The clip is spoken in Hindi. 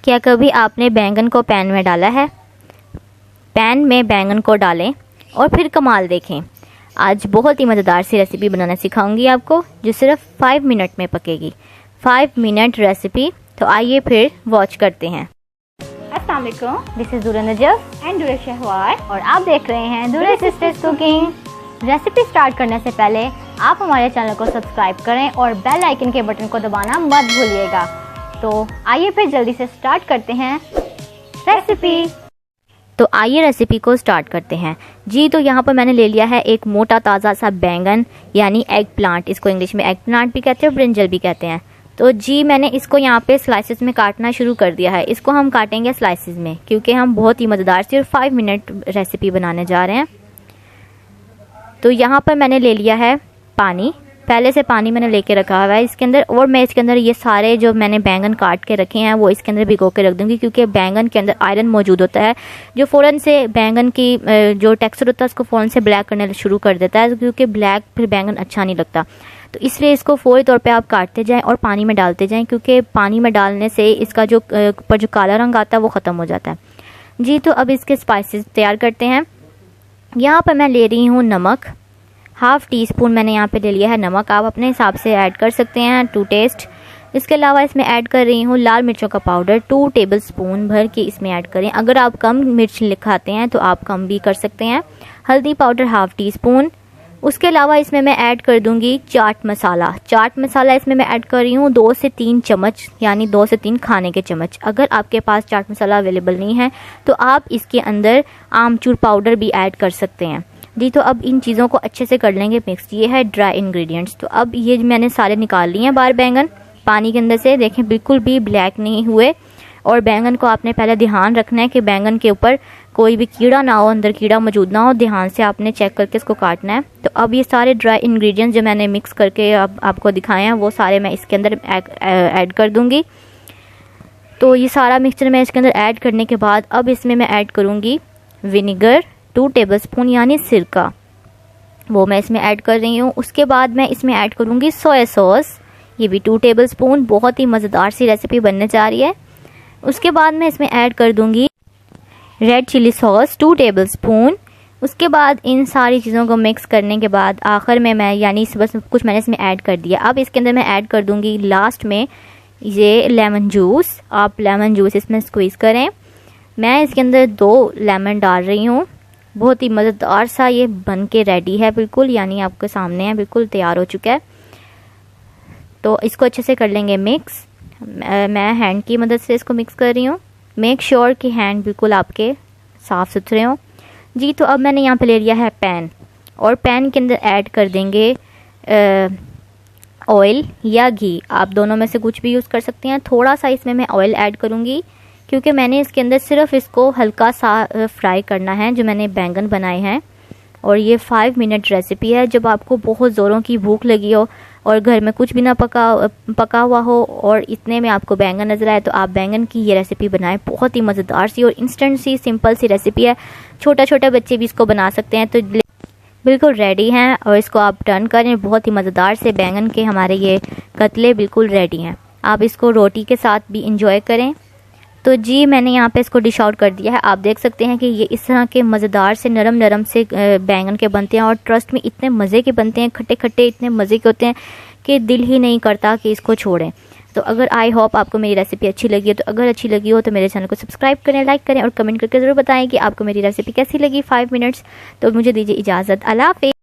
क्या कभी आपने बैंगन को पैन में डाला है? पैन में बैंगन को डालें और फिर कमाल देखें। आज बहुत ही मज़ेदार सी रेसिपी बनाना सिखाऊंगी आपको, जो सिर्फ 5 मिनट में पकेगी। 5 मिनट रेसिपी, तो आइए फिर वॉच करते हैं। अस्सलाम वालेकुम, दिस इज़ दुरा नजफ एंड दुरा शहवार और आप देख रहे हैं दुरा सिस्टर्स कुकिंग। रेसिपी स्टार्ट करने से पहले आप हमारे चैनल को सब्सक्राइब करें और बेल आइकन के बटन को दबाना मत भूलिएगा। तो आइए फिर जल्दी से स्टार्ट करते हैं रेसिपी। तो आइए रेसिपी को स्टार्ट करते हैं जी। तो यहाँ पर मैंने ले लिया है एक मोटा ताज़ा सा बैंगन, यानी एग प्लांट। इसको इंग्लिश में एग प्लांट भी कहते हैं और ब्रिंजल भी कहते हैं। तो जी मैंने इसको यहाँ पे स्लाइसेस में काटना शुरू कर दिया है। इसको हम काटेंगे स्लाइसेस में, क्योंकि हम बहुत ही मज़ेदार सी और 5 मिनट रेसिपी बनाने जा रहे हैं। तो यहाँ पर मैंने ले लिया है पानी। पहले से पानी मैंने लेके रखा हुआ है इसके अंदर, और मैं इसके अंदर ये सारे जो मैंने बैंगन काट के रखे हैं वो इसके अंदर भिगो के रख दूंगी, क्योंकि बैंगन के अंदर आयरन मौजूद होता है, जो फ़ौरन से बैंगन की जो टेक्सचर होता है उसको फ़ौरन से ब्लैक करने शुरू कर देता है, क्योंकि ब्लैक फिर बैंगन अच्छा नहीं लगता। तो इसलिए इसको फौरी तौर पे आप काटते जाएं और पानी में डालते जाएं, क्योंकि पानी में डालने से इसका जो ऊपर जो काला रंग आता है वो ख़त्म हो जाता है जी। तो अब इसके स्पाइसेस तैयार करते हैं। यहाँ पर मैं ले रही हूँ नमक, हाफ़ टी स्पून मैंने यहाँ पे ले लिया है नमक। आप अपने हिसाब से ऐड कर सकते हैं टू टेस्ट। इसके अलावा इसमें ऐड कर रही हूँ लाल मिर्चों का पाउडर, 2 टेबल स्पून भर के इसमें ऐड करें। अगर आप कम मिर्च खाते हैं तो आप कम भी कर सकते हैं। हल्दी पाउडर हाफ़ टी स्पून। उसके अलावा इसमें मैं ऐड कर दूंगी चाट मसाला। चाट मसाला इसमें मैं ऐड कर रही हूँ 2 से 3 चम्मच, यानी 2 से 3 खाने के चम्मच। अगर आपके पास चाट मसाला अवेलेबल नहीं है तो आप इसके अंदर आमचूर पाउडर भी ऐड कर सकते हैं जी। तो अब इन चीज़ों को अच्छे से कर लेंगे मिक्स। ये है ड्राई इंग्रेडिएंट्स। तो अब ये मैंने सारे निकाल लिए हैं बाहर बैंगन पानी के अंदर से। देखें बिल्कुल भी ब्लैक नहीं हुए। और बैंगन को आपने पहले ध्यान रखना है कि बैंगन के ऊपर कोई भी कीड़ा ना हो, अंदर कीड़ा मौजूद ना हो। ध्यान से आपने चेक करके इसको काटना है। तो अब ये सारे ड्राई इंग्रेडिएंट्स जो मैंने मिक्स करके अब आपको दिखाए हैं वो सारे मैं इसके अंदर ऐड कर दूँगी। तो ये सारा मिक्सचर मैं इसके अंदर ऐड करने के बाद अब इसमें मैं ऐड करूँगी विनेगर 2 टेबल स्पून, यानी सिरका, वो मैं इसमें ऐड कर रही हूँ। उसके बाद मैं इसमें ऐड करूँगी सोया सॉस, ये भी 2 टेबल स्पून। बहुत ही मज़ेदार सी रेसिपी बनने जा रही है। उसके बाद मैं इसमें ऐड कर दूँगी red chilli sauce 2 tablespoon. उसके बाद इन सारी चीज़ों को मिक्स करने के बाद आखिर में मैं, यानी बस कुछ मैंने इसमें ऐड कर दिया। अब इसके अंदर मैं ऐड कर दूँगी लास्ट में ये लेमन जूस। आप लेमन जूस इसमें स्क्वीज़ करें। मैं इसके अंदर 2 लेमन डाल रही हूँ। बहुत ही मज़ेदार सा ये बन के रेडी है बिल्कुल, यानी आपके सामने है, बिल्कुल तैयार हो चुका है। तो इसको अच्छे से कर लेंगे मिक्स। मैं हैंड की मदद से इसको मिक्स कर रही हूँ। मेक श्योर कि हैंड बिल्कुल आपके साफ़ सुथरे हों जी। तो अब मैंने यहाँ पे ले लिया है पैन, और पैन के अंदर ऐड कर देंगे ऑयल या घी। आप दोनों में से कुछ भी यूज़ कर सकते हैं। थोड़ा सा इसमें मैं ऑयल ऐड करूँगी, क्योंकि मैंने इसके अंदर सिर्फ इसको हल्का सा फ्राई करना है जो मैंने बैंगन बनाए हैं। और ये 5 मिनट रेसिपी है। जब आपको बहुत ज़ोरों की भूख लगी हो और घर में कुछ भी ना पका हुआ हो और इतने में आपको बैंगन नज़र आए, तो आप बैंगन की ये रेसिपी बनाएं। बहुत ही मज़ेदार सी और इंस्टेंट सी सिंपल सी रेसिपी है। छोटे बच्चे भी इसको बना सकते हैं। तो बिल्कुल रेडी हैं, और इसको आप टर्न करें। बहुत ही मज़ेदार से बैंगन के हमारे ये कतले बिल्कुल रेडी हैं। आप इसको रोटी के साथ भी इंजॉय करें। तो जी मैंने यहाँ पे इसको डिश आउट कर दिया है। आप देख सकते हैं कि ये इस तरह के मज़ेदार से नरम से बैंगन के बनते हैं, और ट्रस्ट में इतने मज़े के बनते हैं, खट्टे इतने मज़े के होते हैं कि दिल ही नहीं करता कि इसको छोड़ें। तो अगर आई होप आपको मेरी रेसिपी अच्छी लगी है, तो अगर अच्छी लगी हो तो मेरे चैनल को सब्सक्राइब करें, लाइक करें और कमेंट करके ज़रूर बताएं कि आपको मेरी रेसिपी कैसी लगी 5 मिनट्स। तो मुझे दीजिए इजाज़त। अल्लाह हाफ़िज़।